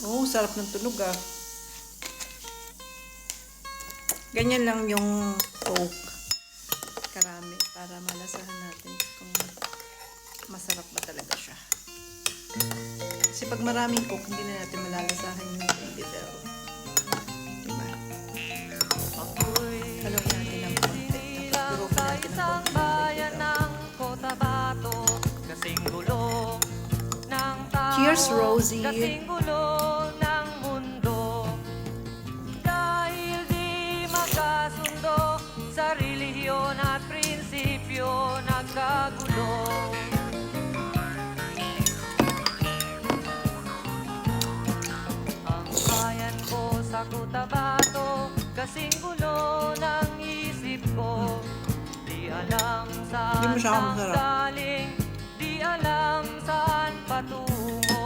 Oh, sarap ng tunog ah. Ganyan lang yung coke. Karami para malasahan natin kung masarap ba talaga siya. Kasi pag maraming coke, hindi na natin malalasahan yung baby bell. Diba? Haluin natin ng konti. Tapos durugin natin ng konti yung baby bell. Cheers, Rosie! Kasing gulo ng mundo, dahil di magkasundo sa relihiyon at prinsipyo nagkagulo. Ang bayan ko sa Cotabato, kasing gulo ng isip ko, di alam Hindi saan masyadong masarap. galing, di alam saan patungo.